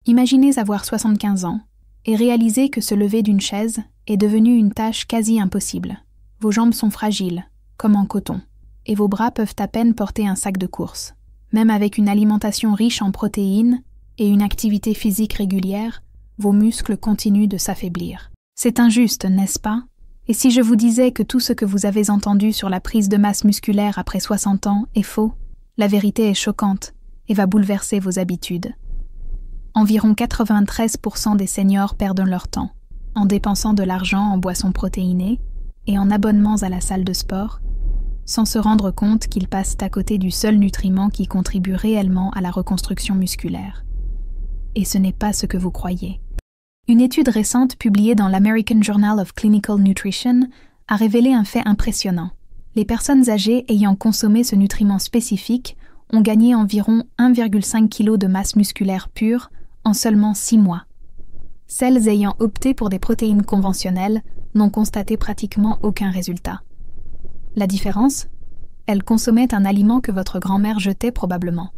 Imaginez avoir 75 ans et réaliser que se lever d'une chaise est devenu une tâche quasi impossible. Vos jambes sont fragiles, comme en coton, et vos bras peuvent à peine porter un sac de course. Même avec une alimentation riche en protéines et une activité physique régulière, vos muscles continuent de s'affaiblir. C'est injuste, n'est-ce pas? Et si je vous disais que tout ce que vous avez entendu sur la prise de masse musculaire après 60 ans est faux, la vérité est choquante et va bouleverser vos habitudes. Environ 93% des seniors perdent leur temps en dépensant de l'argent en boissons protéinées et en abonnements à la salle de sport, sans se rendre compte qu'ils passent à côté du seul nutriment qui contribue réellement à la reconstruction musculaire. Et ce n'est pas ce que vous croyez. Une étude récente publiée dans l'American Journal of Clinical Nutrition a révélé un fait impressionnant. Les personnes âgées ayant consommé ce nutriment spécifique ont gagné environ 1,5 kg de masse musculaire pure en seulement 6 mois. Celles ayant opté pour des protéines conventionnelles n'ont constaté pratiquement aucun résultat. La différence? Elles consommaient un aliment que votre grand-mère jetait probablement.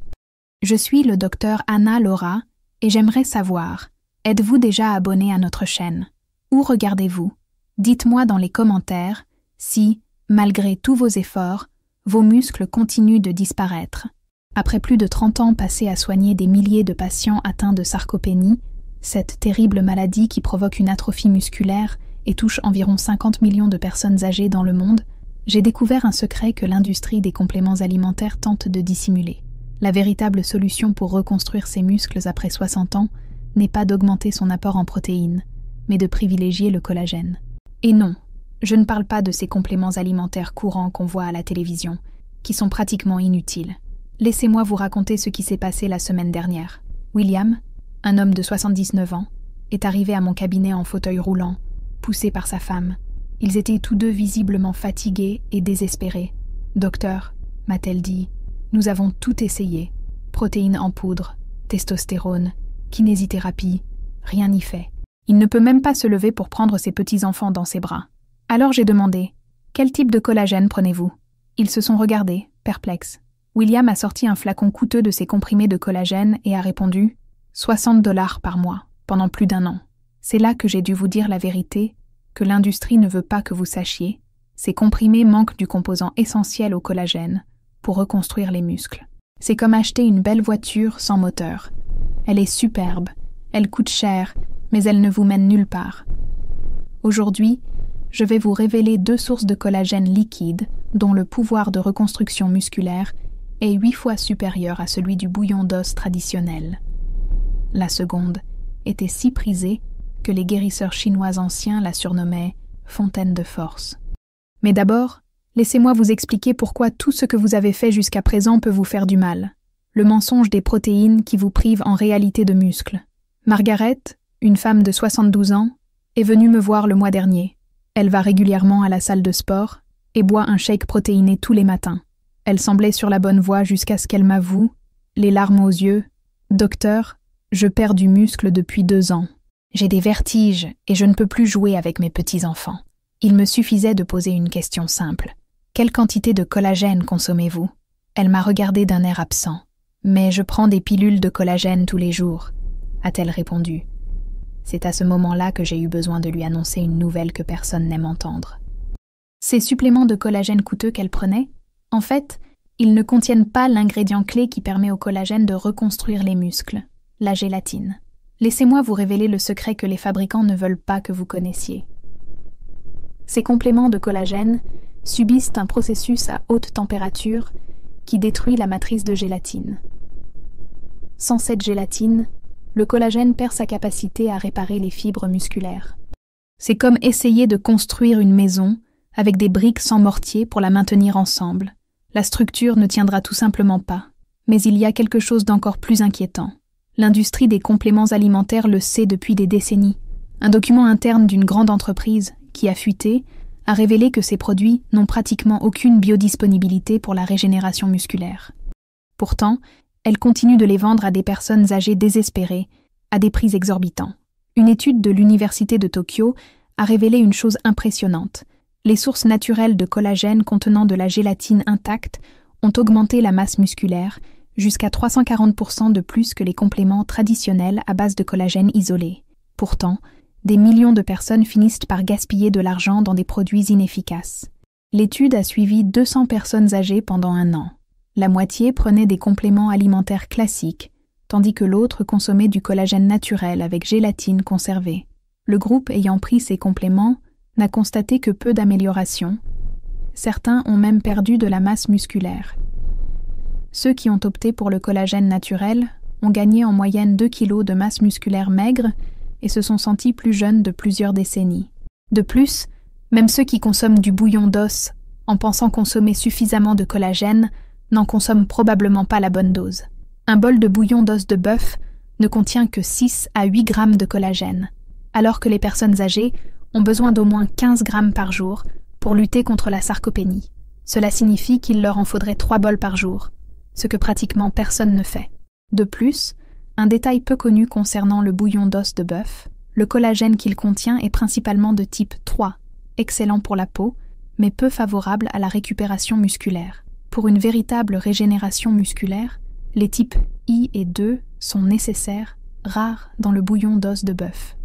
Je suis le docteur Anna Laura et j'aimerais savoir, êtes-vous déjà abonné à notre chaîne? Où regardez-vous? Dites-moi dans les commentaires si, malgré tous vos efforts, vos muscles continuent de disparaître. Après plus de 30 ans passés à soigner des milliers de patients atteints de sarcopénie, cette terrible maladie qui provoque une atrophie musculaire et touche environ 50 millions de personnes âgées dans le monde, j'ai découvert un secret que l'industrie des compléments alimentaires tente de dissimuler. La véritable solution pour reconstruire ses muscles après 60 ans n'est pas d'augmenter son apport en protéines, mais de privilégier le collagène. Et non, je ne parle pas de ces compléments alimentaires courants qu'on voit à la télévision, qui sont pratiquement inutiles. Laissez-moi vous raconter ce qui s'est passé la semaine dernière. William, un homme de 79 ans, est arrivé à mon cabinet en fauteuil roulant, poussé par sa femme. Ils étaient tous deux visiblement fatigués et désespérés. « Docteur, m'a-t-elle dit, nous avons tout essayé. Protéines en poudre, testostérone, kinésithérapie, rien n'y fait. Il ne peut même pas se lever pour prendre ses petits-enfants dans ses bras. » Alors j'ai demandé, « Quel type de collagène prenez-vous » Ils se sont regardés, perplexes. William a sorti un flacon coûteux de ses comprimés de collagène et a répondu « 60 $ par mois, pendant plus d'1 an. » C'est là que j'ai dû vous dire la vérité, que l'industrie ne veut pas que vous sachiez. Ces comprimés manquent du composant essentiel au collagène pour reconstruire les muscles. C'est comme acheter une belle voiture sans moteur. Elle est superbe, elle coûte cher, mais elle ne vous mène nulle part. Aujourd'hui, je vais vous révéler 2 sources de collagène liquide dont le pouvoir de reconstruction musculaire est 8 fois supérieur à celui du bouillon d'os traditionnel. La seconde était si prisée que les guérisseurs chinois anciens la surnommaient « fontaine de force ». Mais d'abord, laissez-moi vous expliquer pourquoi tout ce que vous avez fait jusqu'à présent peut vous faire du mal. Le mensonge des protéines qui vous prive en réalité de muscles. Margaret, une femme de 72 ans, est venue me voir le mois dernier. Elle va régulièrement à la salle de sport et boit un shake protéiné tous les matins. Elle semblait sur la bonne voie jusqu'à ce qu'elle m'avoue, les larmes aux yeux, « Docteur, je perds du muscle depuis 2 ans. J'ai des vertiges et je ne peux plus jouer avec mes petits-enfants. » Il me suffisait de poser une question simple. « Quelle quantité de collagène consommez-vous » Elle m'a regardé d'un air absent. « Mais je prends des pilules de collagène tous les jours, » a-t-elle répondu. C'est à ce moment-là que j'ai eu besoin de lui annoncer une nouvelle que personne n'aime entendre. Ces suppléments de collagène coûteux qu'elle prenait, en fait, ils ne contiennent pas l'ingrédient clé qui permet au collagène de reconstruire les muscles, la gélatine. Laissez-moi vous révéler le secret que les fabricants ne veulent pas que vous connaissiez. Ces compléments de collagène subissent un processus à haute température qui détruit la matrice de gélatine. Sans cette gélatine, le collagène perd sa capacité à réparer les fibres musculaires. C'est comme essayer de construire une maison avec des briques sans mortier pour la maintenir ensemble. La structure ne tiendra tout simplement pas. Mais il y a quelque chose d'encore plus inquiétant. L'industrie des compléments alimentaires le sait depuis des décennies. Un document interne d'une grande entreprise, qui a fuité, a révélé que ces produits n'ont pratiquement aucune biodisponibilité pour la régénération musculaire. Pourtant, elle continue de les vendre à des personnes âgées désespérées, à des prix exorbitants. Une étude de l'Université de Tokyo a révélé une chose impressionnante. Les sources naturelles de collagène contenant de la gélatine intacte ont augmenté la masse musculaire jusqu'à 340% de plus que les compléments traditionnels à base de collagène isolé. Pourtant, des millions de personnes finissent par gaspiller de l'argent dans des produits inefficaces. L'étude a suivi 200 personnes âgées pendant 1 an. La moitié prenait des compléments alimentaires classiques, tandis que l'autre consommait du collagène naturel avec gélatine conservée. Le groupe ayant pris ces compléments n'a constaté que peu d'amélioration. Certains ont même perdu de la masse musculaire. Ceux qui ont opté pour le collagène naturel ont gagné en moyenne 2 kg de masse musculaire maigre et se sont sentis plus jeunes de plusieurs décennies. De plus, même ceux qui consomment du bouillon d'os en pensant consommer suffisamment de collagène n'en consomment probablement pas la bonne dose. Un bol de bouillon d'os de bœuf ne contient que 6 à 8 grammes de collagène, alors que les personnes âgées ont besoin d'au moins 15 grammes par jour pour lutter contre la sarcopénie. Cela signifie qu'il leur en faudrait 3 bols par jour, ce que pratiquement personne ne fait. De plus, un détail peu connu concernant le bouillon d'os de bœuf, le collagène qu'il contient est principalement de type 3, excellent pour la peau, mais peu favorable à la récupération musculaire. Pour une véritable régénération musculaire, les types I et 2 sont nécessaires, rares dans le bouillon d'os de bœuf.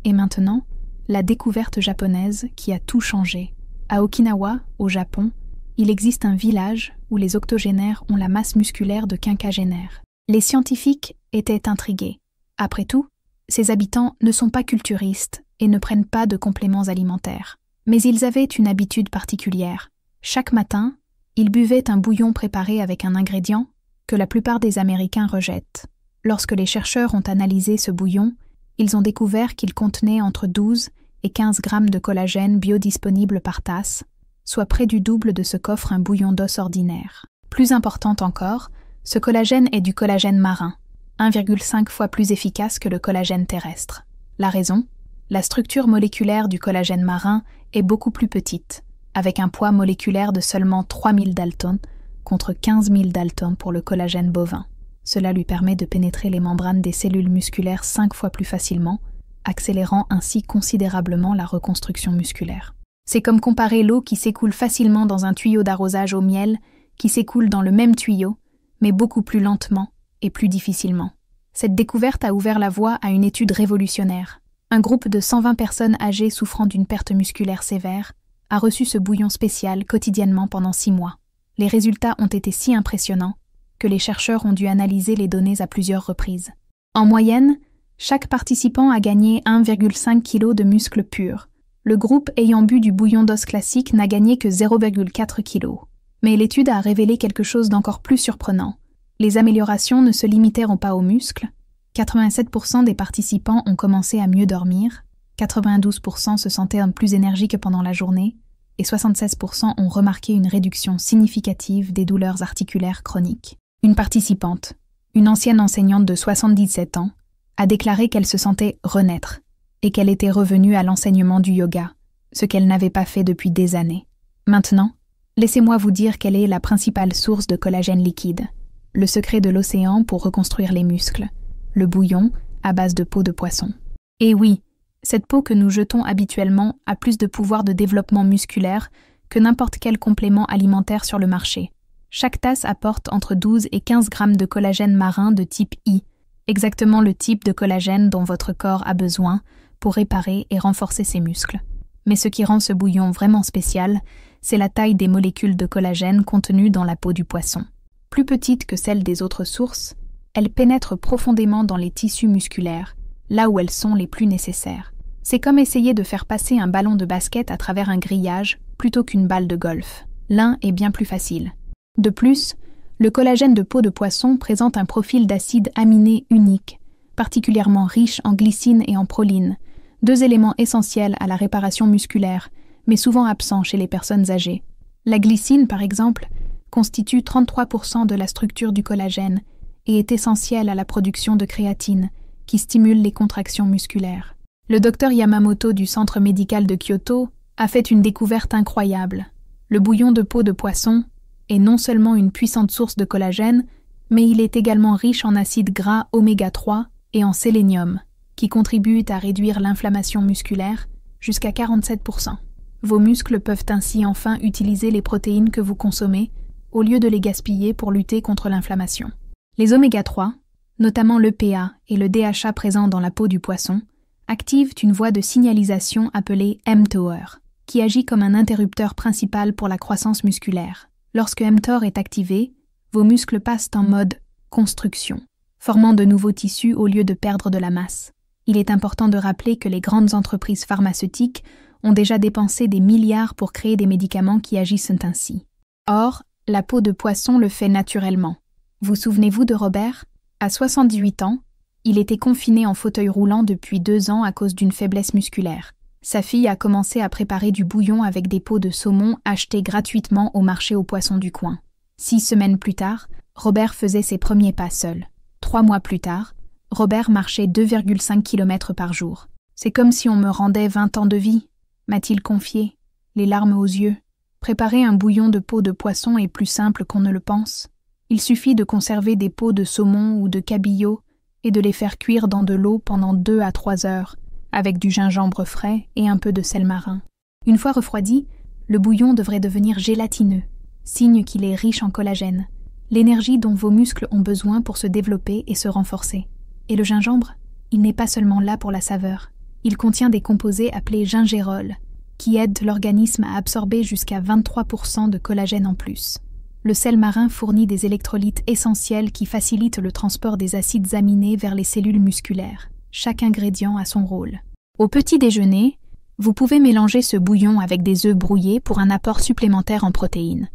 Et maintenant, la découverte japonaise qui a tout changé. À Okinawa, au Japon, il existe un village où les octogénaires ont la masse musculaire de quinquagénaires. Les scientifiques étaient intrigués. Après tout, ces habitants ne sont pas culturistes et ne prennent pas de compléments alimentaires. Mais ils avaient une habitude particulière. Chaque matin, ils buvaient un bouillon préparé avec un ingrédient que la plupart des Américains rejettent. Lorsque les chercheurs ont analysé ce bouillon, ils ont découvert qu'il contenait entre 12 et 15 grammes de collagène biodisponible par tasse, soit près du double de ce qu'offre un bouillon d'os ordinaire. Plus important encore, ce collagène est du collagène marin, 1,5 fois plus efficace que le collagène terrestre. La raison ? La structure moléculaire du collagène marin est beaucoup plus petite, avec un poids moléculaire de seulement 3000 daltons contre 15 000 daltons pour le collagène bovin. Cela lui permet de pénétrer les membranes des cellules musculaires 5 fois plus facilement, accélérant ainsi considérablement la reconstruction musculaire. C'est comme comparer l'eau qui s'écoule facilement dans un tuyau d'arrosage au miel, qui s'écoule dans le même tuyau, mais beaucoup plus lentement et plus difficilement. Cette découverte a ouvert la voie à une étude révolutionnaire. Un groupe de 120 personnes âgées souffrant d'une perte musculaire sévère a reçu ce bouillon spécial quotidiennement pendant 6 mois. Les résultats ont été si impressionnants que les chercheurs ont dû analyser les données à plusieurs reprises. En moyenne, chaque participant a gagné 1,5 kg de muscles purs. Le groupe ayant bu du bouillon d'os classique n'a gagné que 0,4 kg. Mais l'étude a révélé quelque chose d'encore plus surprenant. Les améliorations ne se limitèrent pas aux muscles. 87% des participants ont commencé à mieux dormir, 92% se sentaient plus énergiques pendant la journée, et 76% ont remarqué une réduction significative des douleurs articulaires chroniques. Une participante, une ancienne enseignante de 77 ans, a déclaré qu'elle se sentait renaître et qu'elle était revenue à l'enseignement du yoga, ce qu'elle n'avait pas fait depuis des années. Maintenant, laissez-moi vous dire quelle est la principale source de collagène liquide, le secret de l'océan pour reconstruire les muscles, le bouillon à base de peau de poisson. Et oui, cette peau que nous jetons habituellement a plus de pouvoir de développement musculaire que n'importe quel complément alimentaire sur le marché. Chaque tasse apporte entre 12 et 15 grammes de collagène marin de type I, exactement le type de collagène dont votre corps a besoin pour réparer et renforcer ses muscles. Mais ce qui rend ce bouillon vraiment spécial, c'est la taille des molécules de collagène contenues dans la peau du poisson. Plus petite que celle des autres sources, elles pénètrent profondément dans les tissus musculaires, là où elles sont les plus nécessaires. C'est comme essayer de faire passer un ballon de basket à travers un grillage plutôt qu'une balle de golf. L'un est bien plus facile. De plus, le collagène de peau de poisson présente un profil d'acide aminé unique, particulièrement riche en glycine et en proline, 2 éléments essentiels à la réparation musculaire, mais souvent absents chez les personnes âgées. La glycine, par exemple, constitue 33% de la structure du collagène et est essentielle à la production de créatine, qui stimule les contractions musculaires. Le docteur Yamamoto du centre médical de Kyoto a fait une découverte incroyable. Le bouillon de peau de poisson est non seulement une puissante source de collagène, mais il est également riche en acides gras oméga 3 et en sélénium, qui contribuent à réduire l'inflammation musculaire jusqu'à 47%. Vos muscles peuvent ainsi enfin utiliser les protéines que vous consommez au lieu de les gaspiller pour lutter contre l'inflammation. Les oméga 3, notamment l'EPA et le DHA présents dans la peau du poisson, activent une voie de signalisation appelée mTOR, qui agit comme un interrupteur principal pour la croissance musculaire. Lorsque mTOR est activé, vos muscles passent en mode construction, formant de nouveaux tissus au lieu de perdre de la masse. Il est important de rappeler que les grandes entreprises pharmaceutiques ont déjà dépensé des milliards pour créer des médicaments qui agissent ainsi. Or, la peau de poisson le fait naturellement. Vous souvenez-vous de Robert? À 78 ans, il était confiné en fauteuil roulant depuis 2 ans à cause d'une faiblesse musculaire. Sa fille a commencé à préparer du bouillon avec des peaux de saumon achetées gratuitement au marché aux poissons du coin. 6 semaines plus tard, Robert faisait ses premiers pas seul. 3 mois plus tard, Robert marchait 2,5 km par jour. « C'est comme si on me rendait 20 ans de vie », m'a-t-il confié, les larmes aux yeux. Préparer un bouillon de peau de poisson est plus simple qu'on ne le pense. Il suffit de conserver des peaux de saumon ou de cabillaud et de les faire cuire dans de l'eau pendant 2 à 3 heures, avec du gingembre frais et un peu de sel marin. Une fois refroidi, le bouillon devrait devenir gélatineux, signe qu'il est riche en collagène, l'énergie dont vos muscles ont besoin pour se développer et se renforcer. Et le gingembre, il n'est pas seulement là pour la saveur. Il contient des composés appelés gingérols, qui aident l'organisme à absorber jusqu'à 23% de collagène en plus. Le sel marin fournit des électrolytes essentiels qui facilitent le transport des acides aminés vers les cellules musculaires. Chaque ingrédient a son rôle. Au petit déjeuner, vous pouvez mélanger ce bouillon avec des œufs brouillés pour un apport supplémentaire en protéines.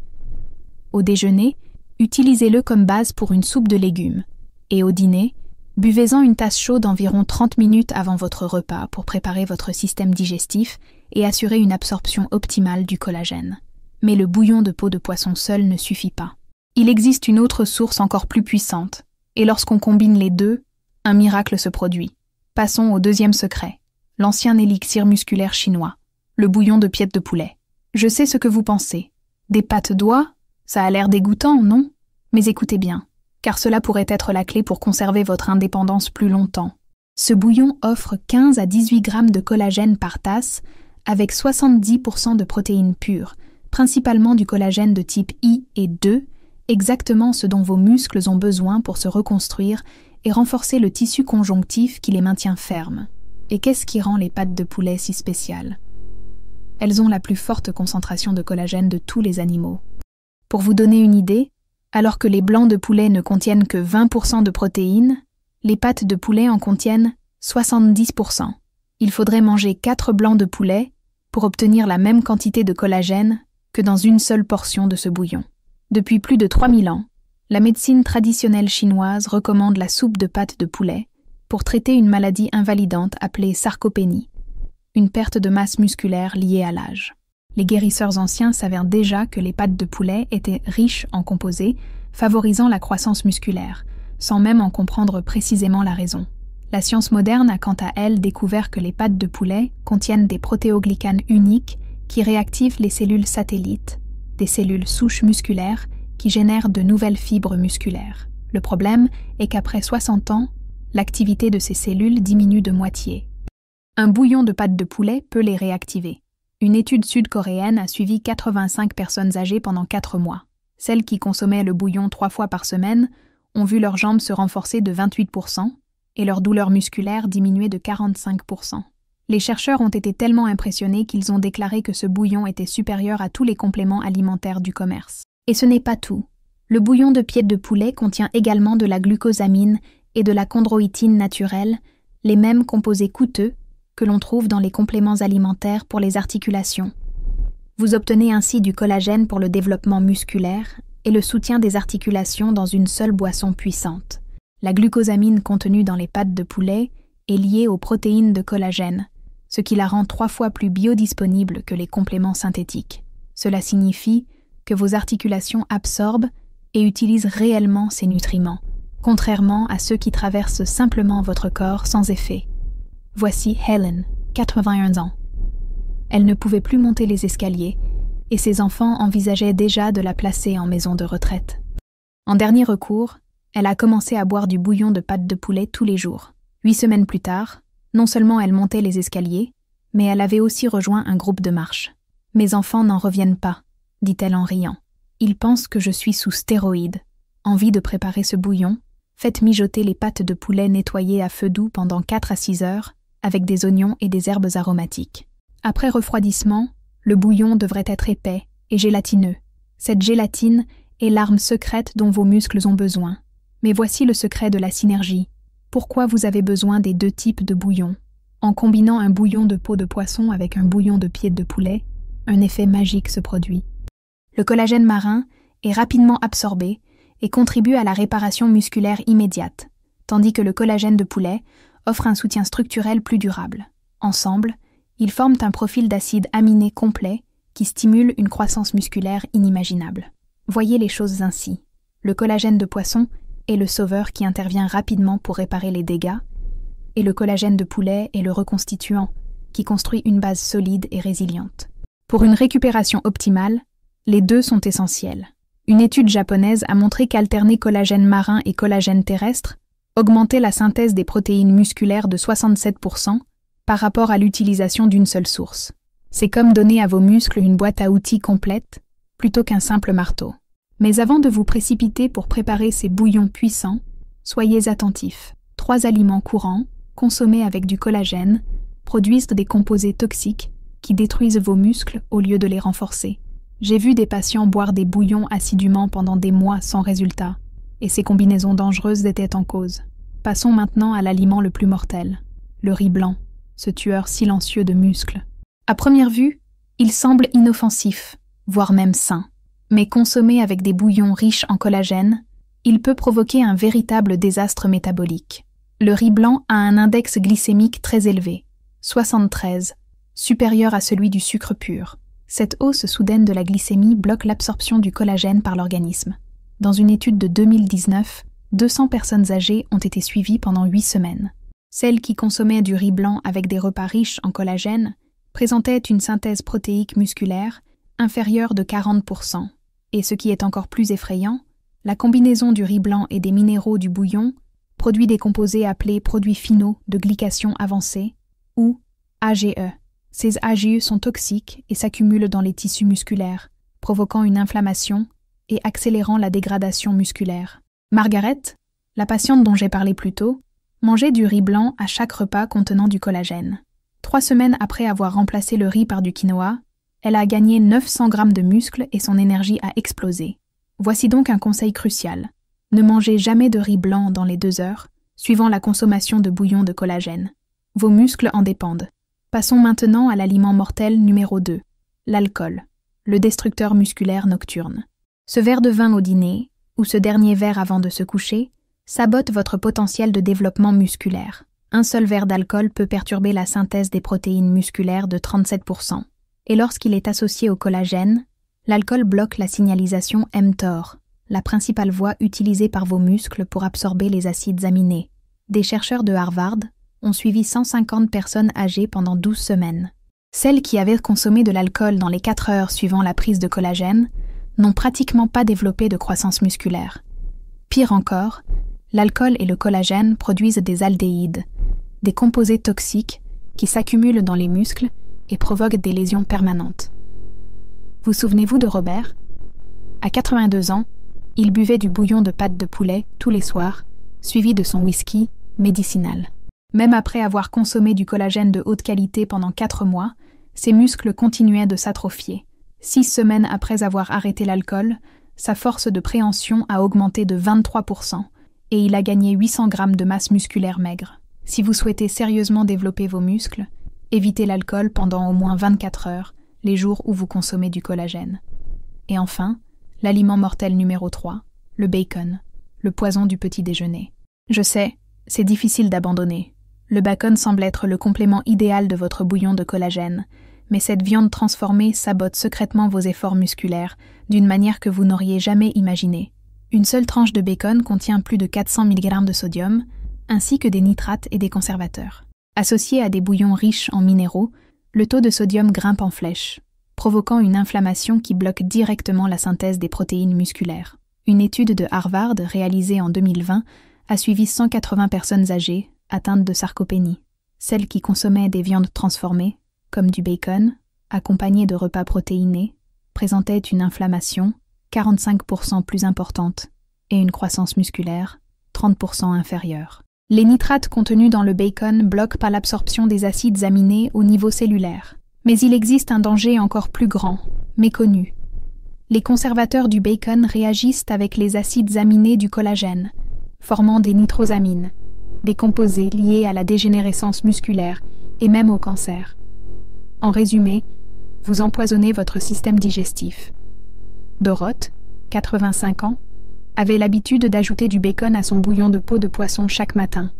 Au déjeuner, utilisez-le comme base pour une soupe de légumes. Et au dîner, buvez-en une tasse chaude environ 30 minutes avant votre repas pour préparer votre système digestif et assurer une absorption optimale du collagène. Mais le bouillon de peau de poisson seul ne suffit pas. Il existe une autre source encore plus puissante, et lorsqu'on combine les deux, un miracle se produit. Passons au deuxième secret, l'ancien élixir musculaire chinois, le bouillon de pieds de poulet. Je sais ce que vous pensez. Des pattes d'oie? Ça a l'air dégoûtant, non? Mais écoutez bien, car cela pourrait être la clé pour conserver votre indépendance plus longtemps. Ce bouillon offre 15 à 18 grammes de collagène par tasse, avec 70% de protéines pures, principalement du collagène de type I et II, exactement ce dont vos muscles ont besoin pour se reconstruire et renforcer le tissu conjonctif qui les maintient fermes. Et qu'est-ce qui rend les pattes de poulet si spéciales? Elles ont la plus forte concentration de collagène de tous les animaux. Pour vous donner une idée, alors que les blancs de poulet ne contiennent que 20% de protéines, les pattes de poulet en contiennent 70%. Il faudrait manger 4 blancs de poulet pour obtenir la même quantité de collagène que dans une seule portion de ce bouillon. Depuis plus de 3000 ans, la médecine traditionnelle chinoise recommande la soupe de pattes de poulet pour traiter une maladie invalidante appelée sarcopénie, une perte de masse musculaire liée à l'âge. Les guérisseurs anciens savaient déjà que les pattes de poulet étaient riches en composés, favorisant la croissance musculaire, sans même en comprendre précisément la raison. La science moderne a quant à elle découvert que les pattes de poulet contiennent des protéoglycanes uniques qui réactivent les cellules satellites, des cellules souches musculaires qui génèrent de nouvelles fibres musculaires. Le problème est qu'après 60 ans, l'activité de ces cellules diminue de moitié. Un bouillon de pattes de poulet peut les réactiver. Une étude sud-coréenne a suivi 85 personnes âgées pendant 4 mois. Celles qui consommaient le bouillon 3 fois par semaine ont vu leurs jambes se renforcer de 28% et leur douleur musculaire diminuer de 45%. Les chercheurs ont été tellement impressionnés qu'ils ont déclaré que ce bouillon était supérieur à tous les compléments alimentaires du commerce. Et ce n'est pas tout. Le bouillon de pieds de poulet contient également de la glucosamine et de la chondroïtine naturelle, les mêmes composés coûteux que l'on trouve dans les compléments alimentaires pour les articulations. Vous obtenez ainsi du collagène pour le développement musculaire et le soutien des articulations dans une seule boisson puissante. La glucosamine contenue dans les pattes de poulet est liée aux protéines de collagène, ce qui la rend 3 fois plus biodisponible que les compléments synthétiques. Cela signifie que vos articulations absorbent et utilisent réellement ces nutriments, contrairement à ceux qui traversent simplement votre corps sans effet. Voici Helen, 81 ans. Elle ne pouvait plus monter les escaliers et ses enfants envisageaient déjà de la placer en maison de retraite. En dernier recours, elle a commencé à boire du bouillon de pâte de poulet tous les jours. 8 semaines plus tard, non seulement elle montait les escaliers, mais elle avait aussi rejoint un groupe de marche. « Mes enfants n'en reviennent pas », dit-elle en riant. Ils pensent que je suis sous stéroïdes. Envie de préparer ce bouillon? Faites mijoter les pattes de poulet nettoyées à feu doux pendant 4 à 6 heures, avec des oignons et des herbes aromatiques. Après refroidissement, le bouillon devrait être épais et gélatineux. Cette gélatine est l'arme secrète dont vos muscles ont besoin. Mais voici le secret de la synergie. Pourquoi vous avez besoin des 2 types de bouillon? En combinant un bouillon de peau de poisson avec un bouillon de pied de poulet, un effet magique se produit. Le collagène marin est rapidement absorbé et contribue à la réparation musculaire immédiate, tandis que le collagène de poulet offre un soutien structurel plus durable. Ensemble, ils forment un profil d'acide aminé complet qui stimule une croissance musculaire inimaginable. Voyez les choses ainsi. Le collagène de poisson est le sauveur qui intervient rapidement pour réparer les dégâts, et le collagène de poulet est le reconstituant qui construit une base solide et résiliente. Pour une récupération optimale, les 2 sont essentiels. Une étude japonaise a montré qu'alterner collagène marin et collagène terrestre augmentait la synthèse des protéines musculaires de 67% par rapport à l'utilisation d'une seule source. C'est comme donner à vos muscles une boîte à outils complète plutôt qu'un simple marteau. Mais avant de vous précipiter pour préparer ces bouillons puissants, soyez attentifs. 3 aliments courants, consommés avec du collagène, produisent des composés toxiques qui détruisent vos muscles au lieu de les renforcer. J'ai vu des patients boire des bouillons assidûment pendant des mois sans résultat, et ces combinaisons dangereuses étaient en cause. Passons maintenant à l'aliment le plus mortel, le riz blanc, ce tueur silencieux de muscles. À première vue, il semble inoffensif, voire même sain. Mais consommé avec des bouillons riches en collagène, il peut provoquer un véritable désastre métabolique. Le riz blanc a un index glycémique très élevé, 73, supérieur à celui du sucre pur. Cette hausse soudaine de la glycémie bloque l'absorption du collagène par l'organisme. Dans une étude de 2019, 200 personnes âgées ont été suivies pendant 8 semaines. Celles qui consommaient du riz blanc avec des repas riches en collagène présentaient une synthèse protéique musculaire inférieure de 40%. Et ce qui est encore plus effrayant, la combinaison du riz blanc et des minéraux du bouillon produit des composés appelés produits finaux de glycation avancée, ou AGE. Ces AGE sont toxiques et s'accumulent dans les tissus musculaires, provoquant une inflammation et accélérant la dégradation musculaire. Margaret, la patiente dont j'ai parlé plus tôt, mangeait du riz blanc à chaque repas contenant du collagène. 3 semaines après avoir remplacé le riz par du quinoa, elle a gagné 900 grammes de muscles et son énergie a explosé. Voici donc un conseil crucial. Ne mangez jamais de riz blanc dans les 2 heures, suivant la consommation de bouillon de collagène. Vos muscles en dépendent. Passons maintenant à l'aliment mortel numéro 2, l'alcool, le destructeur musculaire nocturne. Ce verre de vin au dîner, ou ce dernier verre avant de se coucher, sabote votre potentiel de développement musculaire. Un seul verre d'alcool peut perturber la synthèse des protéines musculaires de 37%. Et lorsqu'il est associé au collagène, l'alcool bloque la signalisation mTOR, la principale voie utilisée par vos muscles pour absorber les acides aminés. Des chercheurs de Harvard ont suivi 150 personnes âgées pendant 12 semaines. Celles qui avaient consommé de l'alcool dans les 4 heures suivant la prise de collagène n'ont pratiquement pas développé de croissance musculaire. Pire encore, l'alcool et le collagène produisent des aldéhydes, des composés toxiques qui s'accumulent dans les muscles et provoquent des lésions permanentes. Vous souvenez-vous de Robert? À 82 ans, il buvait du bouillon de pâte de poulet tous les soirs, suivi de son whisky médicinal. Même après avoir consommé du collagène de haute qualité pendant 4 mois, ses muscles continuaient de s'atrophier. 6 semaines après avoir arrêté l'alcool, sa force de préhension a augmenté de 23% et il a gagné 800 grammes de masse musculaire maigre. Si vous souhaitez sérieusement développer vos muscles, évitez l'alcool pendant au moins 24 heures, les jours où vous consommez du collagène. Et enfin, l'aliment mortel numéro 3, le bacon, le poison du petit déjeuner. Je sais, c'est difficile d'abandonner. Le bacon semble être le complément idéal de votre bouillon de collagène, mais cette viande transformée sabote secrètement vos efforts musculaires d'une manière que vous n'auriez jamais imaginée. Une seule tranche de bacon contient plus de 400 mg de sodium, ainsi que des nitrates et des conservateurs. Associé à des bouillons riches en minéraux, le taux de sodium grimpe en flèche, provoquant une inflammation qui bloque directement la synthèse des protéines musculaires. Une étude de Harvard réalisée en 2020 a suivi 180 personnes âgées atteintes de sarcopénie. Celles qui consommaient des viandes transformées, comme du bacon, accompagnées de repas protéinés, présentaient une inflammation, 45% plus importante, et une croissance musculaire, 30% inférieure. Les nitrates contenus dans le bacon bloquent par l'absorption des acides aminés au niveau cellulaire. Mais il existe un danger encore plus grand, méconnu. Les conservateurs du bacon réagissent avec les acides aminés du collagène, formant des nitrosamines, des composés liés à la dégénérescence musculaire et même au cancer. En résumé, vous empoisonnez votre système digestif. Doroth, 85 ans, avait l'habitude d'ajouter du bacon à son bouillon de peau de poisson chaque matin.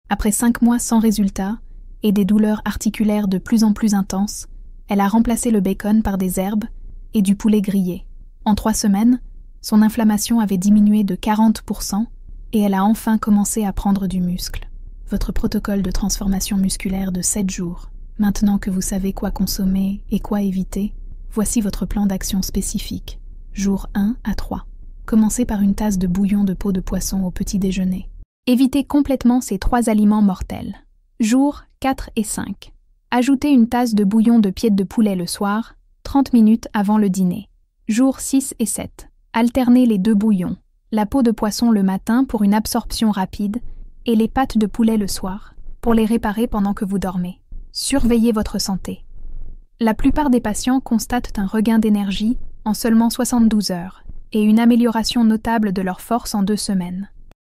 Après 5 mois sans résultat et des douleurs articulaires de plus en plus intenses, elle a remplacé le bacon par des herbes et du poulet grillé. En 3 semaines, son inflammation avait diminué de 40% et elle a enfin commencé à prendre du muscle. Votre protocole de transformation musculaire de 7 jours. Maintenant que vous savez quoi consommer et quoi éviter, voici votre plan d'action spécifique. Jour 1 à 3. Commencez par une tasse de bouillon de peau de poisson au petit déjeuner. Évitez complètement ces 3 aliments mortels. Jours 4 et 5. Ajoutez une tasse de bouillon de pied de poulet le soir, 30 minutes avant le dîner. Jours 6 et 7. Alternez les 2 bouillons. La peau de poisson le matin pour une absorption rapide et les pattes de poulet le soir, pour les réparer pendant que vous dormez. Surveillez votre santé. La plupart des patients constatent un regain d'énergie en seulement 72 heures et une amélioration notable de leur force en 2 semaines.